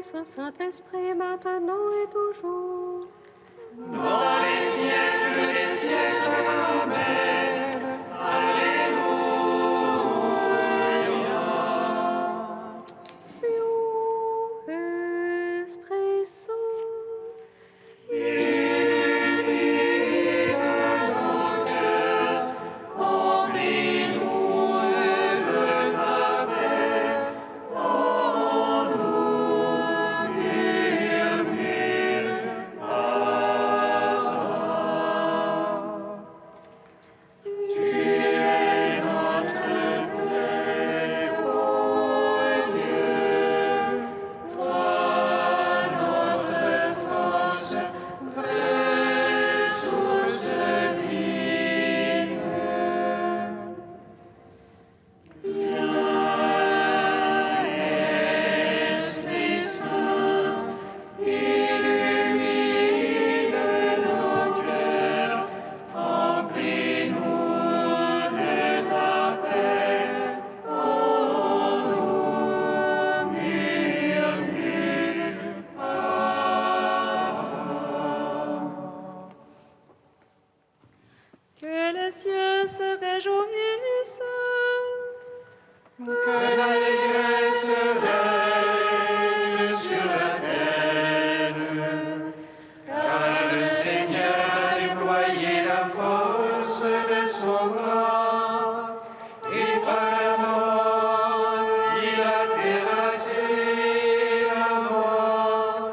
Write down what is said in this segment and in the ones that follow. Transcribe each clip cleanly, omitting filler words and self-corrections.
Fils, Saint-Esprit, maintenant et toujours. Dans les siècles des siècles. Amen. Alléluia. Esprit Saint, Illumine nos cœurs, remplis-nous de ta paix, en nous murmure Tu es notre paix, ô Dieu, toi notre force, vraie source vive. Viens, Esprit Saint, illumine nos cœurs, remplis-nous de ta paix, en nous murmure que les cieux se réjouissent. Que l'allégresse règne sur la terre, car le Seigneur a déployé la force de son bras, et par la mort, il a terrassé la mort,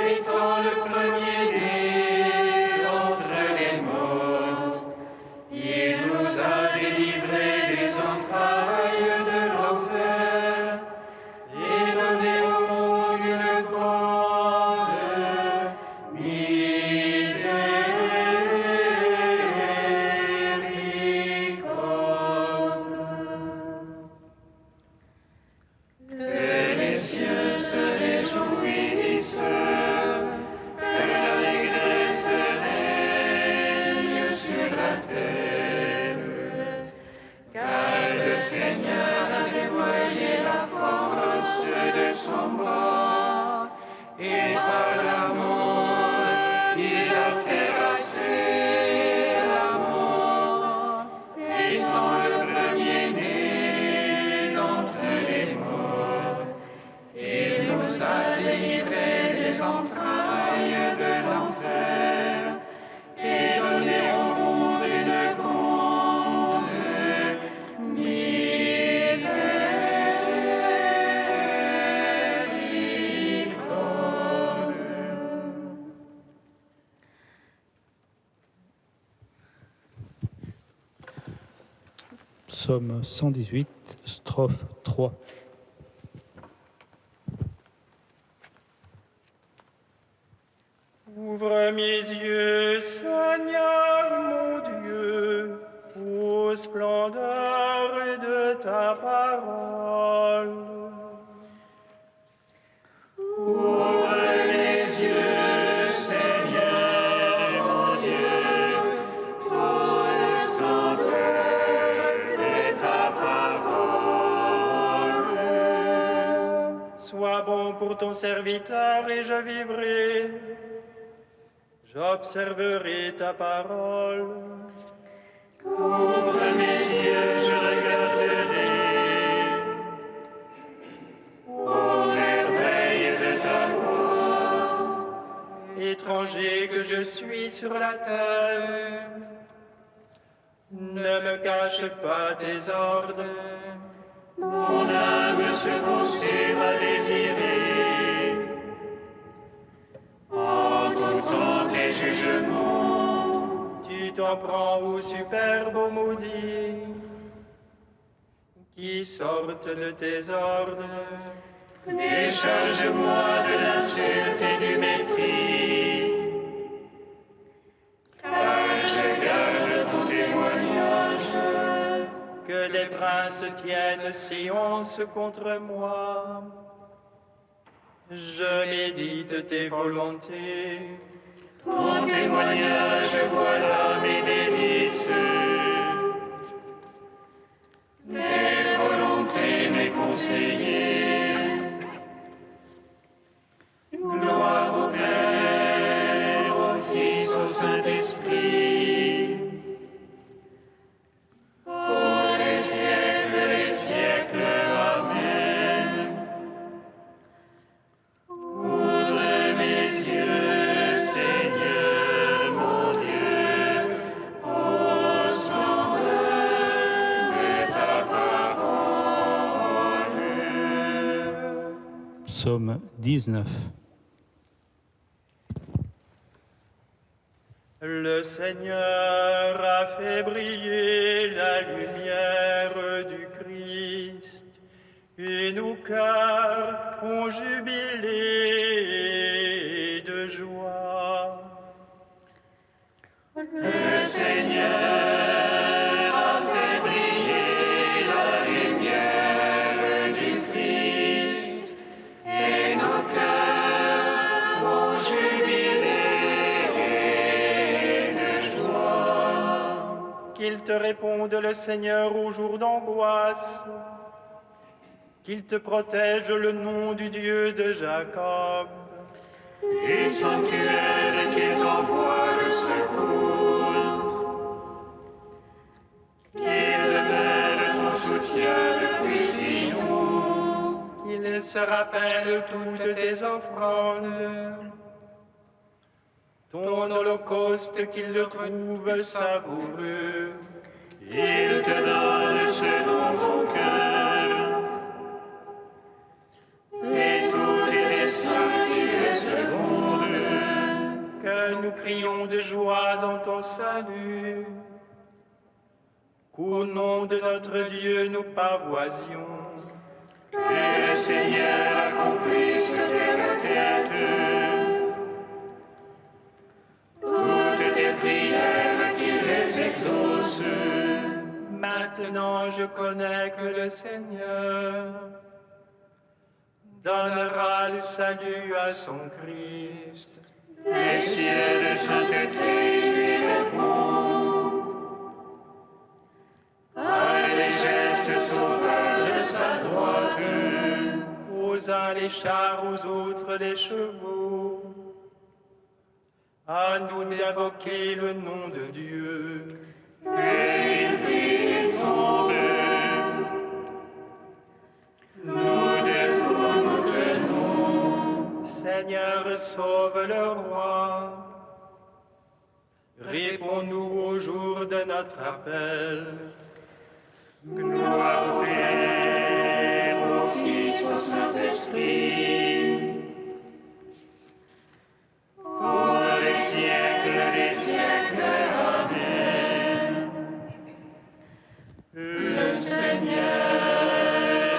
étant le premier-né entre les morts. Il nous a délivrés des entrailles de l'enfer et donné au monde une grande miséricorde. Que les cieux se réjouissent, que l'allégresse règne sur la terre, car le Seigneur a déployé la force de son bras, et par la mort, il a terrassé la mort, étant le premier-né d'entre les morts. Il nous a délivrés des entrailles de l'enfer et donné au monde une grande miséricorde. Psaume 118, strophe 3. Ouvre mes yeux, Seigneur mon Dieu, aux splendeurs de ta parole. Ouvre mes yeux, Seigneur mon Dieu, aux splendeurs de ta parole. Sois bon pour ton serviteur et je vivrai. J'observerai ta parole. Ouvre mes yeux, je regarderai aux merveilles de ta loi. Étranger que je suis sur la terre, ne me cache pas tes ordres. Mon âme se consume à désirer entends tes jugements. Tu t'en prends aux superbes maudits qui sortent de tes ordres. Décharge-moi de l'insulte et du mépris, car je garde ton témoignage. Que les princes tiennent séance contre moi. Je médite tes volontés. Ton témoignage, voilà mes délices. Tes volontés, mes conseillers. Psaume 19. Le Seigneur a fait briller la lumière du Christ, et nos cœurs ont jubilé de joie. Le Seigneur a fait briller la lumière du Christ, et nos cœurs ont jubilé de joie. Qu'il te réponde le Seigneur au jour d'angoisse, qu'il te protège le nom du Dieu de Jacob. Du sanctuaire qu'il t'envoie le secours, qu'il demeure ton soutien depuis Sion, Qu'il se rappelle toutes tes offrandes, ton holocauste, qu'il le trouve savoureux. il te donne selon ton cœur, et tous tes desseins qu'il le secondent. Que nous crions de joie dans ton salut, qu'au nom de notre Dieu nous pavoisions. Que le Seigneur accomplisse tes requêtes, toutes tes prières qu'il les exauce. Maintenant je connais que le Seigneur donnera le salut à son Christ. Des cieux de sainteté lui répond, par les gestes sauveurs de sa droite. Aux uns les chars, aux autres les chevaux. À nous d'invoquer le nom de Dieu. Et il brille et tombe. Nous debout nous tenons. Seigneur, sauve le roi. Réponds-nous au jour de notre appel. Gloire au Père, au Fils, au Saint-Esprit, pour les siècles des siècles. Amen. Le Seigneur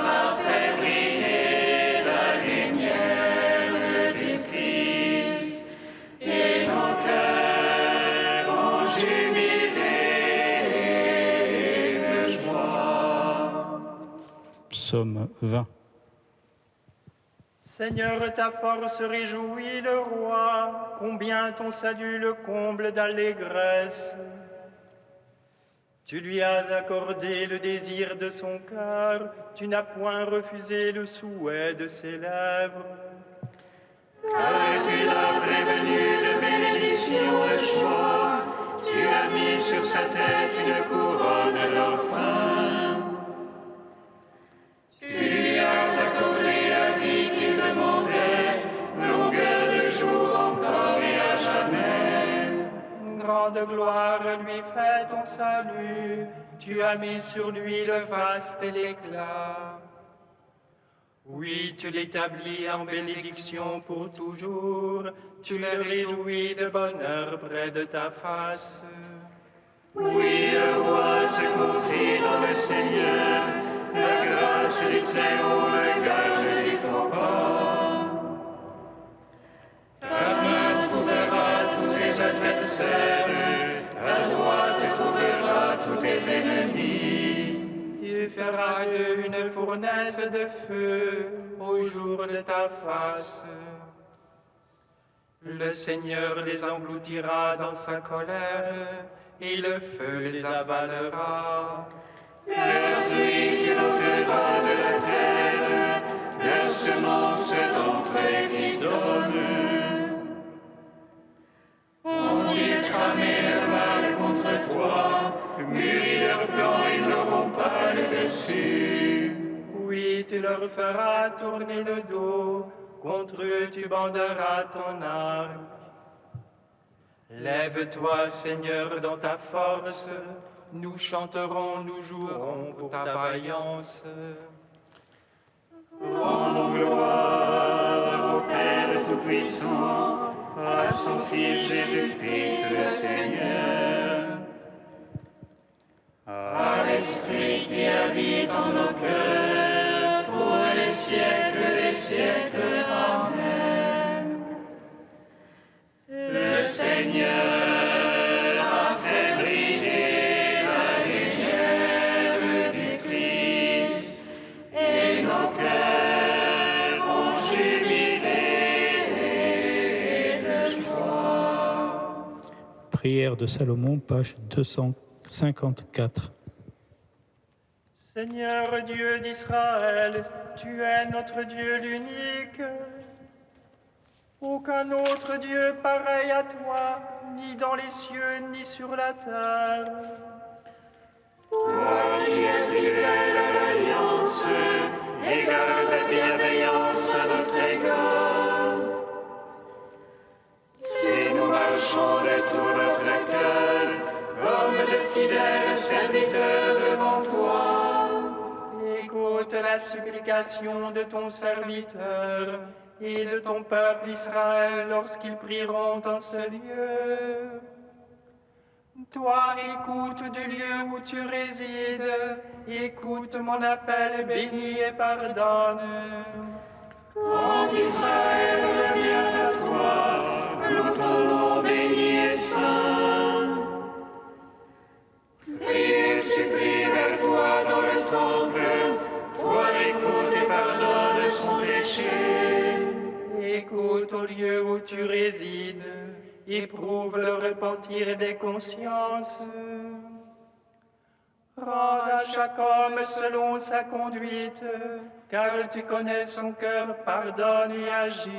a fait briller la lumière du Christ, et nos cœurs ont jubilé de joie. Psaume 20. Seigneur, ta force réjouit le roi. Combien ton salut le comble d'allégresse. Tu lui as accordé le désir de son cœur. Tu n'as point refusé le souhait de ses lèvres. Car tu l'as prévenu de bénédiction de choix, tu as mis sur sa tête une couronne d'orphin. Tu lui as accordé la vie qu'il demandait, longueur de jour encore et à jamais. Grande gloire lui fait ton salut. Tu as mis sur lui le faste et l'éclat. Oui, tu l'établis en bénédiction pour toujours. Tu le réjouis de bonheur près de ta face. Oui, le roi se confie dans le Seigneur, la grâce du Très-Haut le garde du faux pas. Ta main trouvera tous tes adversaires, ta droite trouvera tous tes ennemis. Tu feras d'eux une fournaise de feu au jour de ta face. Le Seigneur les engloutira dans sa colère, et le feu les avalera. Leurs fruits tu l'ôteras de la terre, leurs semences d'entre les fils d'hommes. Ont-ils tramé le mal contre toi, mûri leur plan, ils n'auront pas le dessus. Oui, tu leur feras tourner le dos, contre eux tu banderas ton arc. Lève-toi, Seigneur, dans ta force, nous chanterons, nous jouerons pour ta vaillance. Rendons gloire siècles. Amen. Le Seigneur a fait briller la lumière du Christ, et nos cœurs ont jubilé de joie. Prière de Salomon, page 254. Seigneur Dieu d'Israël, tu es notre Dieu l'unique. Aucun autre Dieu pareil à toi, ni dans les cieux, ni sur la terre. Toi qui es fidèle à l'alliance et garde ta bienveillance à notre égard. Si nous marchons de tout notre cœur, comme de fidèles serviteurs devant toi, Écoute la supplication de ton serviteur et de ton peuple Israël lorsqu'ils prieront en ce lieu. Toi, écoute du lieu où tu résides, écoute mon appel, bénis et pardonne. quand Israël revient à toi, loue ton nom béni et saint. Prie et supplie vers toi dans le temple, toi écoute et pardonne son péché. Écoute au lieu où tu résides, éprouve le repentir des consciences. Rends à chaque homme selon sa conduite, car tu connais son cœur, pardonne et agis.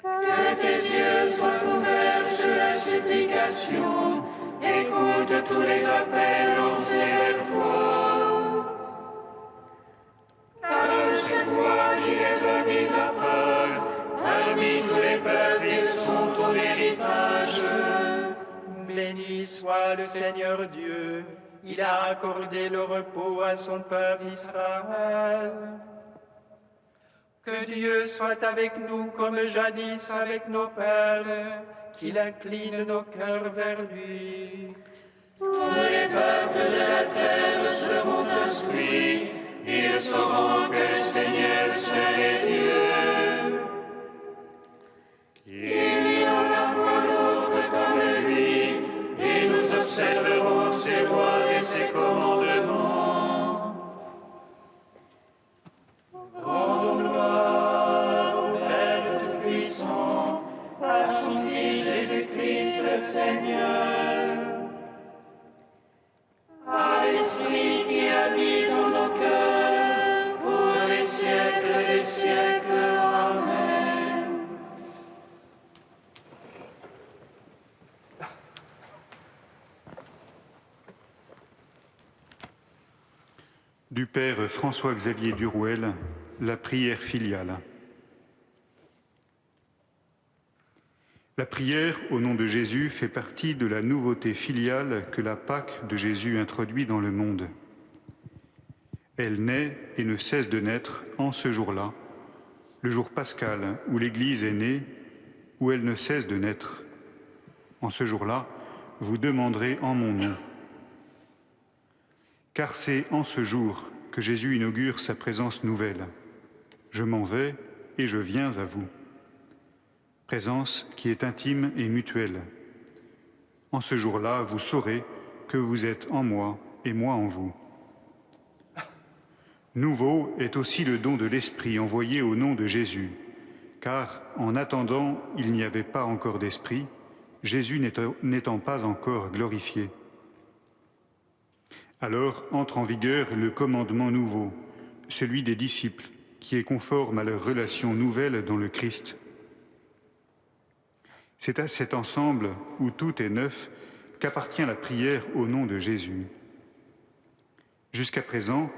Que tes yeux soient ouverts sur la supplication, écoute tous les appels lancés vers toi. Car c'est toi qui les as mis à part, parmi tous les peuples ils sont ton héritage. Béni soit le Seigneur Dieu, il a accordé le repos à son peuple Israël. Que Dieu soit avec nous comme jadis avec nos pères, qu'il incline nos cœurs vers lui. Tous les peuples de la terre seront instruits, ils sauront que le Seigneur seul est Dieu. Il n'y en a point d'autre comme lui, et nous observerons ses voies et ses commandements. Rendons gloire au Père Tout-Puissant, à son Fils Jésus-Christ le Seigneur, à l'Esprit qui habite en nos cœurs, pour les siècles des siècles. Amen. Du Père François-Xavier Durouel, la prière filiale. La prière au nom de Jésus fait partie de la nouveauté filiale que la Pâque de Jésus introduit dans le monde. Elle naît et ne cesse de naître en ce jour-là, le jour pascal où l'Église est née, où elle ne cesse de naître. En ce jour-là, vous demanderez en mon nom. Car c'est en ce jour que Jésus inaugure sa présence nouvelle. Je m'en vais et je viens à vous. Présence qui est intime et mutuelle. En ce jour-là, vous saurez que vous êtes en moi et moi en vous. Nouveau est aussi le don de l'Esprit envoyé au nom de Jésus, car en attendant, il n'y avait pas encore d'Esprit, Jésus n'étant pas encore glorifié. Alors entre en vigueur le commandement nouveau, celui des disciples, qui est conforme à leur relation nouvelle dans le Christ. C'est à cet ensemble où tout est neuf qu'appartient la prière au nom de Jésus. Jusqu'à présent,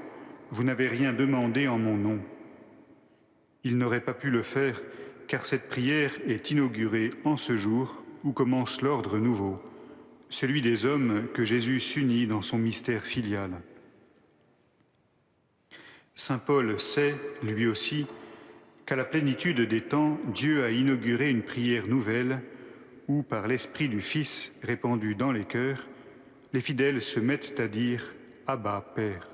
vous n'avez rien demandé en mon nom. Il n'aurait pas pu le faire, car cette prière est inaugurée en ce jour où commence l'ordre nouveau, celui des hommes que Jésus s'unit dans son mystère filial. Saint Paul sait, lui aussi, qu'à la plénitude des temps, Dieu a inauguré une prière nouvelle où, par l'Esprit du Fils répandu dans les cœurs, les fidèles se mettent à dire « Abba, Père ».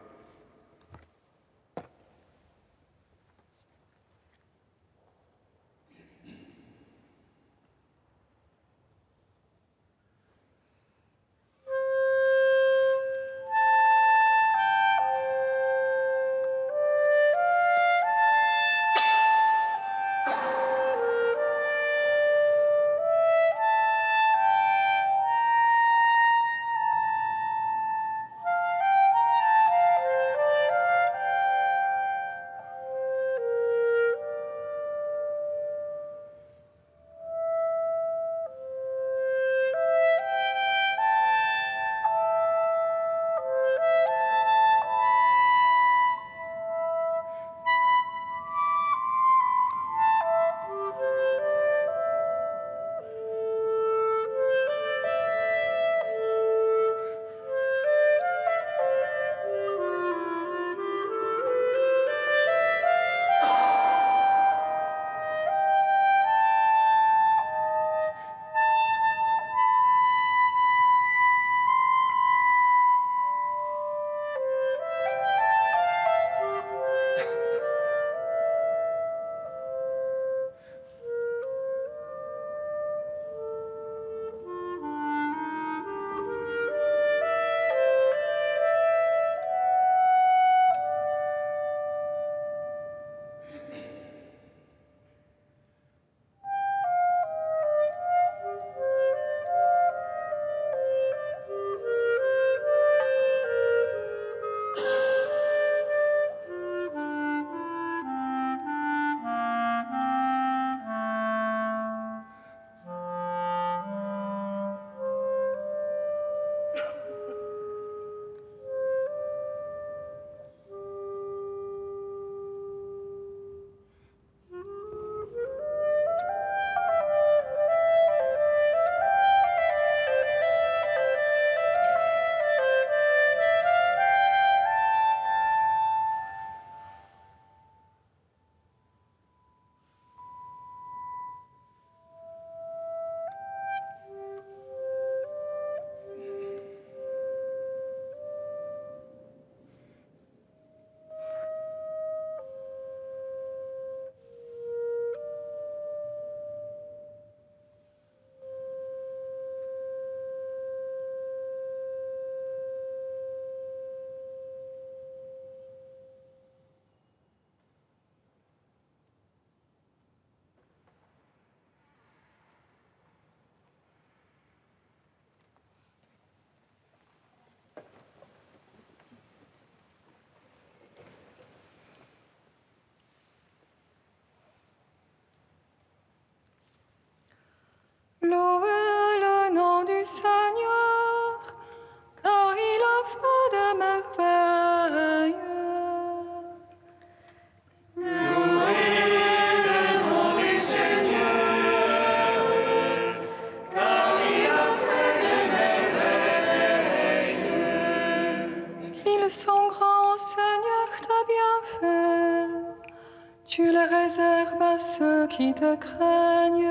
Tu les réserves à ceux qui te craignent.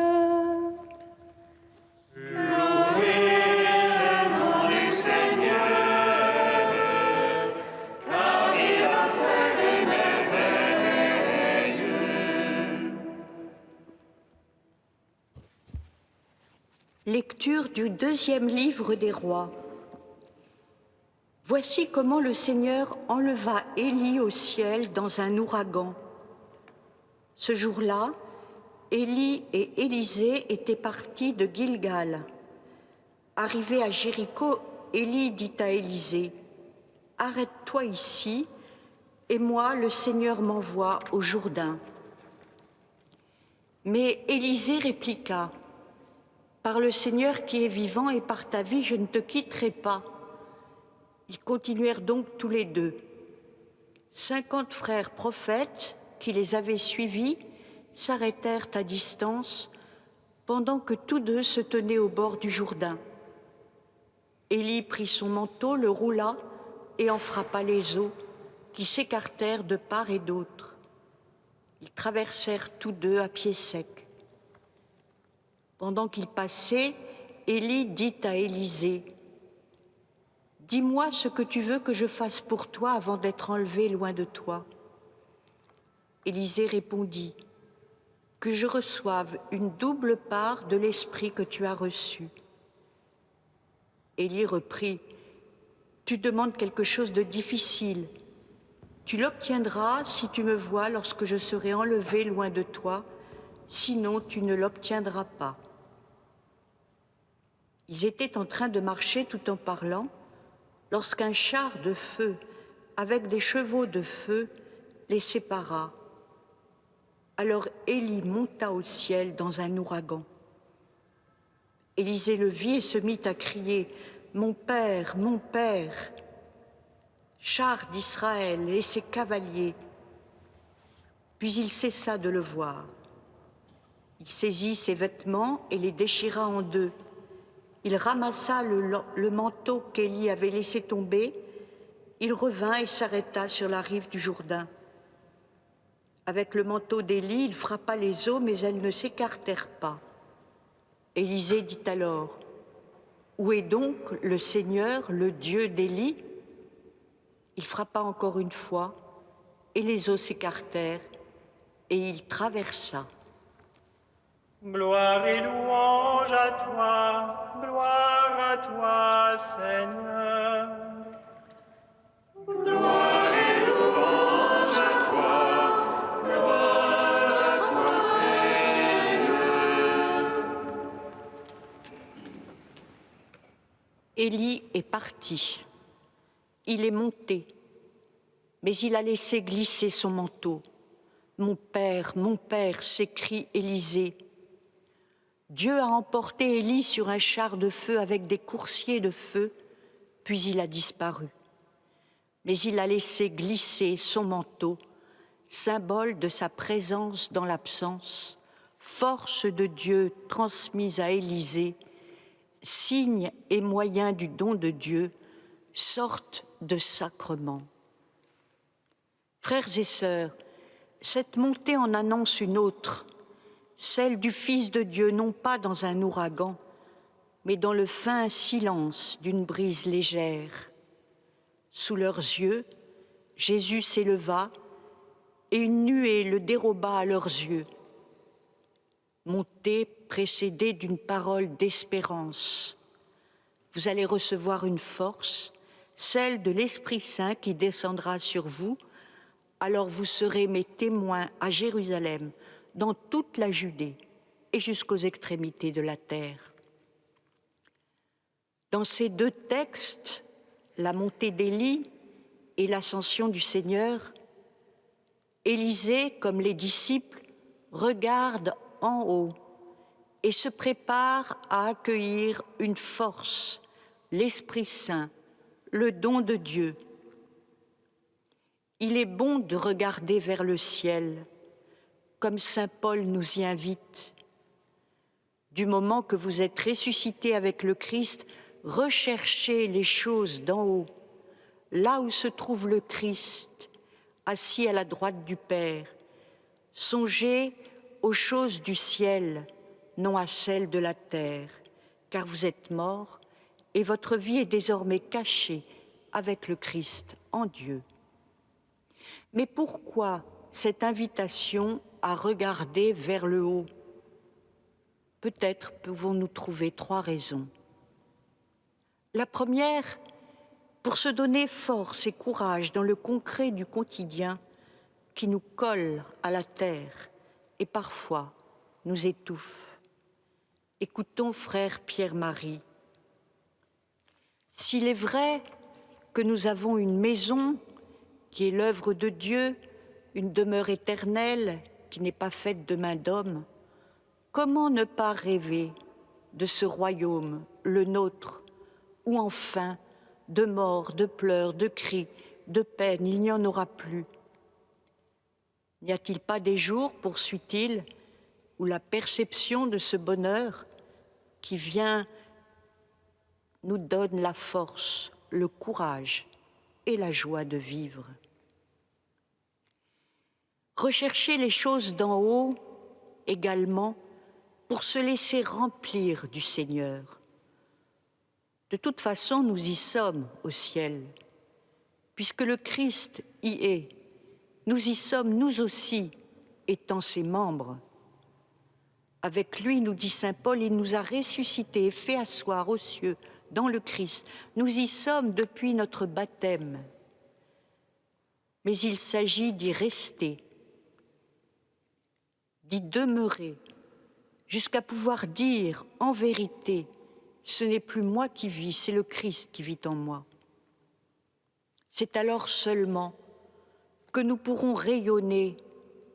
Lecture du 2e livre des rois. Voici comment le Seigneur enleva Élie au ciel dans un ouragan. Ce jour-là, Élie et Élisée étaient partis de Gilgal. Arrivé à Jéricho, Élie dit à Élisée, « Arrête-toi ici, et moi, le Seigneur m'envoie au Jourdain. » Mais Élisée répliqua, « Par le Seigneur qui est vivant et par ta vie, je ne te quitterai pas. » Ils continuèrent donc tous les deux. 50 frères prophètes qui les avaient suivis s'arrêtèrent à distance pendant que tous deux se tenaient au bord du Jourdain. Élie prit son manteau, le roula et en frappa les eaux qui s'écartèrent de part et d'autre. Ils traversèrent tous deux à pied sec. Pendant qu'ils passaient, Élie dit à Élisée, « Dis-moi ce que tu veux que je fasse pour toi avant d'être enlevé loin de toi. » Élisée répondit, « Que je reçoive une double part de l'esprit que tu as reçu. » Élie reprit, « Tu demandes quelque chose de difficile. Tu l'obtiendras si tu me vois lorsque je serai enlevé loin de toi, sinon tu ne l'obtiendras pas. » Ils étaient en train de marcher tout en parlant, lorsqu'un char de feu, avec des chevaux de feu, les sépara. Alors Élie monta au ciel dans un ouragan. Élisée le vit et se mit à crier, « Mon père, char d'Israël et ses cavaliers !» Puis il cessa de le voir. Il saisit ses vêtements et les déchira en deux. Il ramassa le manteau qu'Élie avait laissé tomber. Il revint et s'arrêta sur la rive du Jourdain. Avec le manteau d'Élie, il frappa les eaux, mais elles ne s'écartèrent pas. Élisée dit alors, « Où est donc le Seigneur, le Dieu d'Élie ?» Il frappa encore une fois, et les eaux s'écartèrent, et il traversa. Gloire et louange à toi, Seigneur. Gloire et louange à toi, Seigneur. Élie est parti. Il est monté, mais il a laissé glisser son manteau. « Mon père, s'écrie Élisée. Dieu a emporté Élie sur un char de feu avec des coursiers de feu, puis il a disparu. Mais il a laissé glisser son manteau, symbole de sa présence dans l'absence, force de Dieu transmise à Élisée, signe et moyen du don de Dieu, sorte de sacrement. » Frères et sœurs, cette montée en annonce une autre, celle du Fils de Dieu, non pas dans un ouragan, mais dans le fin silence d'une brise légère. Sous leurs yeux, Jésus s'éleva et une nuée le déroba à leurs yeux. Montée précédée d'une parole d'espérance. Vous allez recevoir une force, celle de l'Esprit Saint qui descendra sur vous, alors vous serez mes témoins à Jérusalem, dans toute la Judée et jusqu'aux extrémités de la terre. Dans ces deux textes, la montée d'Élie et l'ascension du Seigneur, Élisée, comme les disciples, regarde en haut et se prépare à accueillir une force, l'Esprit Saint, le don de Dieu. Il est bon de regarder vers le ciel, comme saint Paul nous y invite. Du moment que vous êtes ressuscités avec le Christ, recherchez les choses d'en haut, là où se trouve le Christ, assis à la droite du Père. Songez aux choses du ciel, non à celles de la terre, car vous êtes morts et votre vie est désormais cachée avec le Christ en Dieu. Mais pourquoi cette invitation à regarder vers le haut? Peut-être pouvons-nous trouver 3 raisons. La première, pour se donner force et courage dans le concret du quotidien qui nous colle à la terre et parfois nous étouffe. Écoutons frère Pierre-Marie. S'il est vrai que nous avons une maison qui est l'œuvre de Dieu, une demeure éternelle qui n'est pas faite de main d'homme, comment ne pas rêver de ce royaume, le nôtre, où enfin, de mort, de pleurs, de cris, de peine, il n'y en aura plus. N'y a-t-il pas des jours, poursuit-il, où la perception de ce bonheur qui vient nous donne la force, le courage et la joie de vivre? Rechercher les choses d'en haut également pour se laisser remplir du Seigneur. De toute façon, nous y sommes au ciel, puisque le Christ y est. Nous y sommes, nous aussi, étant ses membres. Avec lui, nous dit saint Paul, il nous a ressuscités et fait asseoir aux cieux dans le Christ. Nous y sommes depuis notre baptême. Mais il s'agit d'y rester, d'y demeurer, jusqu'à pouvoir dire en vérité, ce n'est plus moi qui vis, c'est le Christ qui vit en moi. C'est alors seulement que nous pourrons rayonner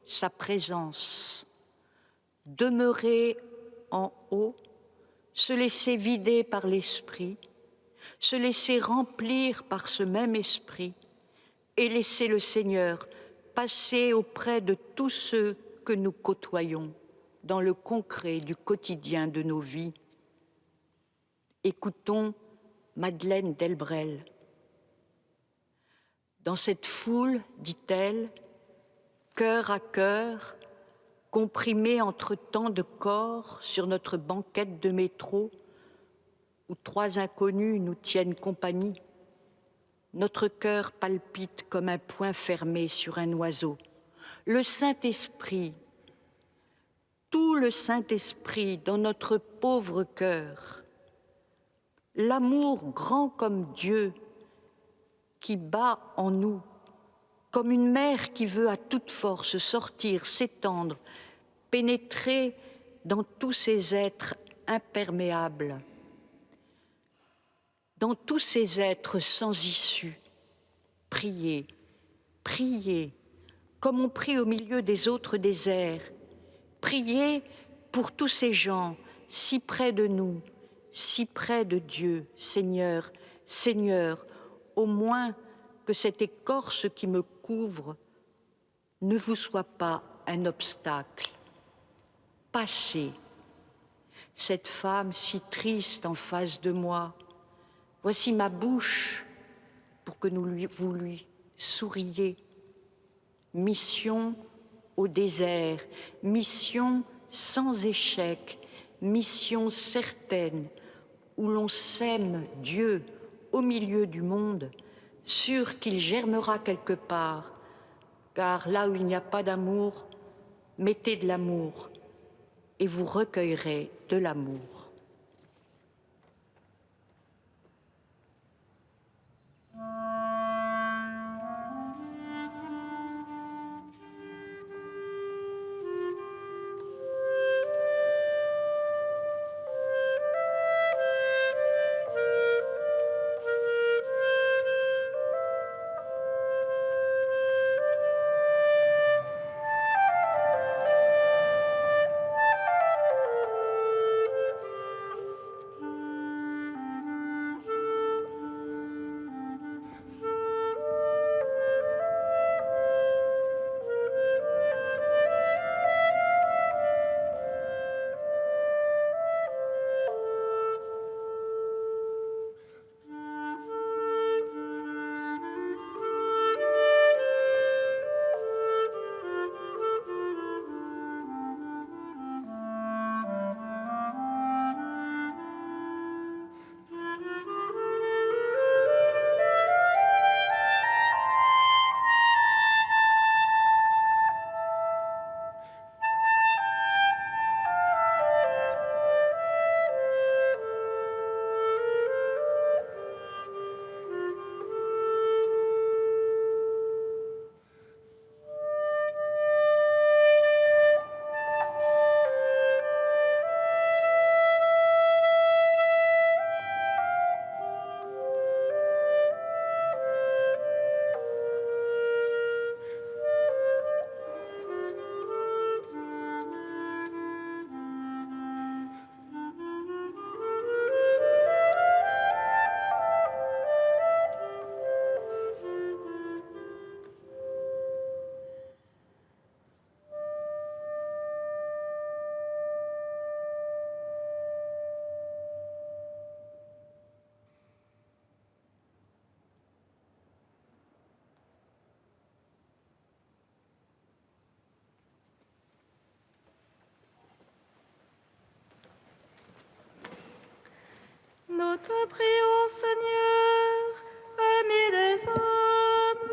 sa présence, demeurer en haut, se laisser vider par l'Esprit, se laisser remplir par ce même Esprit et laisser le Seigneur passer auprès de tous ceux que nous côtoyons dans le concret du quotidien de nos vies. Écoutons Madeleine Delbrel. Dans cette foule, dit-elle, cœur à cœur, comprimés entre tant de corps sur notre banquette de métro, où 3 inconnus nous tiennent compagnie, notre cœur palpite comme un poing fermé sur un oiseau. Le Saint-Esprit, tout le Saint-Esprit dans notre pauvre cœur, l'amour grand comme Dieu qui bat en nous, comme une mer qui veut à toute force sortir, s'étendre, pénétrer dans tous ces êtres imperméables, dans tous ces êtres sans issue. Priez, priez, comme on prie au milieu des autres déserts. Priez pour tous ces gens si près de nous, si près de Dieu. Seigneur, Seigneur, au moins que cette écorce qui me couvre ne vous soit pas un obstacle. Passez. Cette femme si triste en face de moi, voici ma bouche pour que vous lui souriez. Mission au désert, mission sans échec, mission certaine, où l'on sème Dieu au milieu du monde, sûr qu'il germera quelque part, car là où il n'y a pas d'amour, mettez de l'amour et vous recueillerez de l'amour. te prions, Seigneur, ami des hommes.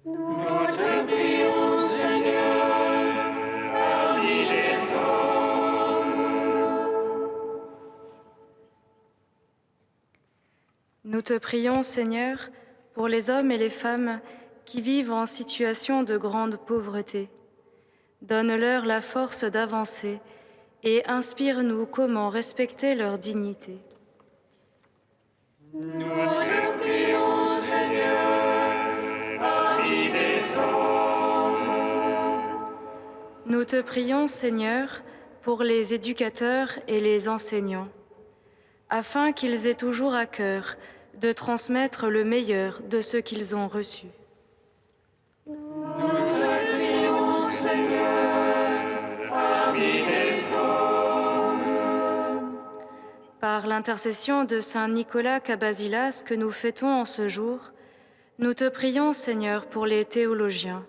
Nous te prions, Seigneur, ami des hommes. Nous te prions, Seigneur, pour les hommes et les femmes qui vivent en situation de grande pauvreté. Donne-leur la force d'avancer et inspire-nous comment respecter leur dignité. Nous te prions, Seigneur, ami des hommes. Nous te prions, Seigneur, pour les éducateurs et les enseignants, afin qu'ils aient toujours à cœur de transmettre le meilleur de ce qu'ils ont reçu. Nous te prions, Seigneur, ami des hommes. Par l'intercession de Saint Nicolas Cabasilas que nous fêtons en ce jour, nous te prions, Seigneur, pour les théologiens,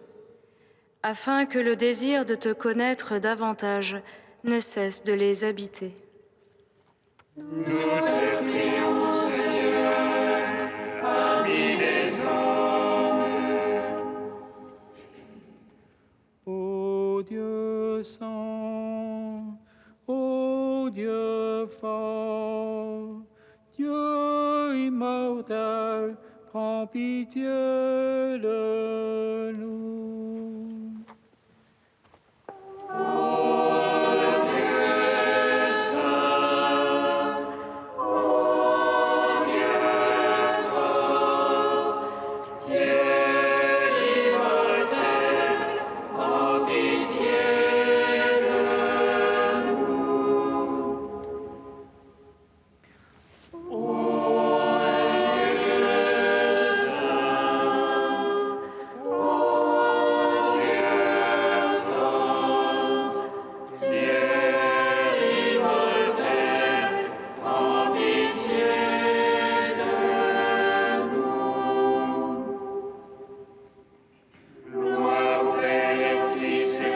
afin que le désir de te connaître davantage ne cesse de les habiter. Nous te prions, Seigneur, ami des hommes. Ô Dieu saint, ô Dieu fort, Dieu immortel, prends pitié de nous.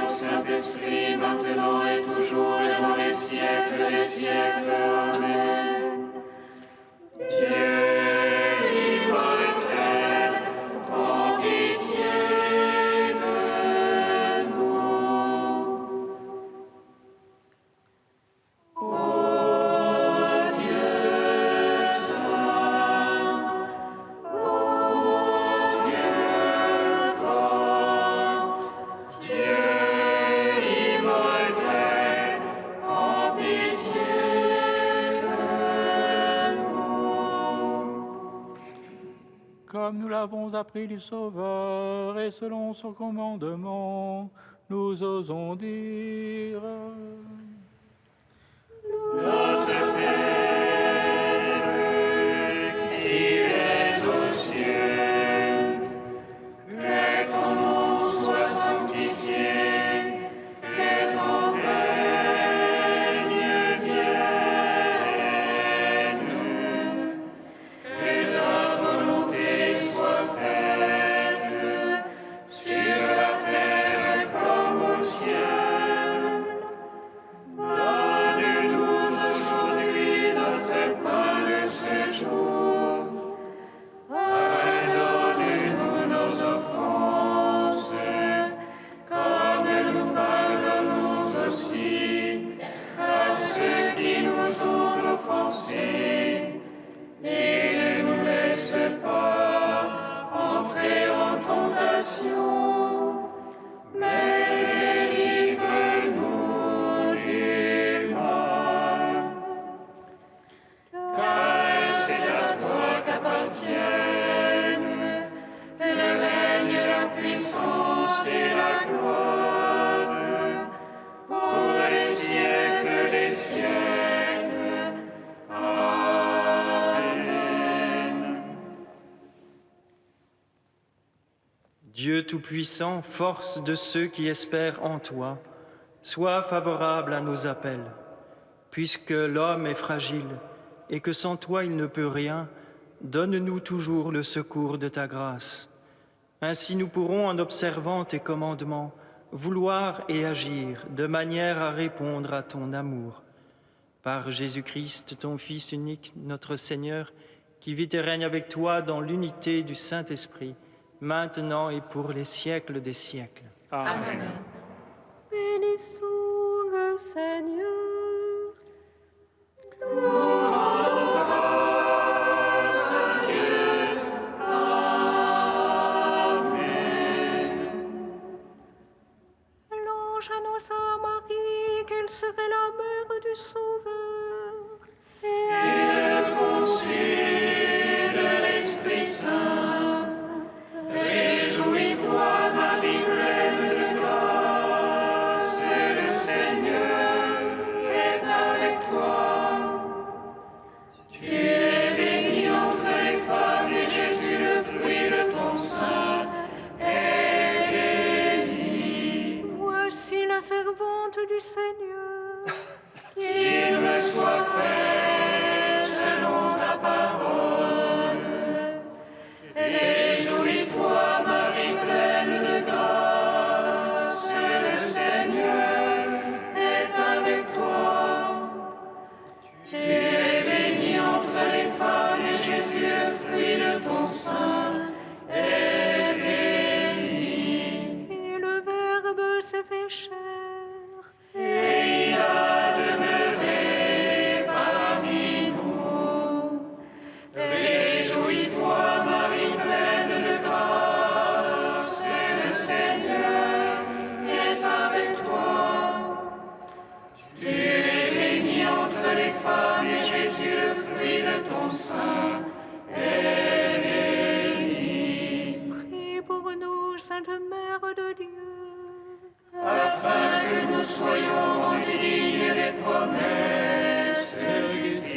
Saint-Esprit, maintenant et toujours et dans les siècles des siècles. Amen. Dieu immortel, prends pitié de nous. Ô Dieu saint, ô Dieu fort, Dieu immortel, prends pitié de nous. Comme nous l'avons appris du Sauveur et selon son commandement, nous osons dire: Notre Père, qui es aux cieux, que ton nom soit sanctifié, que ton règne vienne, que ta volonté soit faite sur la terre comme au ciel. Donne-nous aujourd'hui notre pain de ce jour. Pardonne-nous nos offenses, comme nous pardonnons aussi à ceux qui nous ont offensés. Et ne nous laisse pas entrer en tentation, mais délivre-nous du mal. Car c'est à toi qu'appartiennent le règne, la puissance et la gloire pour les siècles des siècles. Amen. Dieu Tout-Puissant, force de ceux qui espèrent en toi, sois favorable à nos appels. Puisque l'homme est fragile et que sans toi il ne peut rien, donne-nous toujours le secours de ta grâce. Ainsi nous pourrons, en observant tes commandements, vouloir et agir de manière à répondre à ton amour. Par Jésus-Christ, ton Fils unique, notre Seigneur, qui vit et règne avec toi dans l'unité du Saint-Esprit, maintenant et pour les siècles des siècles. Amen. Bénissons le Seigneur. L'ange annonça à Marie qu'elle serait la mère du Sauveur. De l'Esprit Saint, réjouis-toi, Marie pleine de grâce, le Seigneur est avec toi. Tu es bénie entre les femmes et Jésus, le fruit de ton sein, est béni. Voici la servante du Seigneur. Qu'il me soit fait selon ta parole. Réjouis-toi, Marie pleine de grâce, le Seigneur est avec toi. Tu es bénie entre les femmes et Jésus, le fruit de ton sein, est béni. Et le Verbe s'est fait chair. Et il a demeuré parmi nous. Réjouis-toi, Marie pleine de grâce, le Seigneur est avec toi. Tu es bénie entre les femmes et Jésus, le fruit de ton sein, est béni. Prie pour nous, Sainte Mère de Dieu. Afin que nous soyons rendus dignes des promesses du Christ.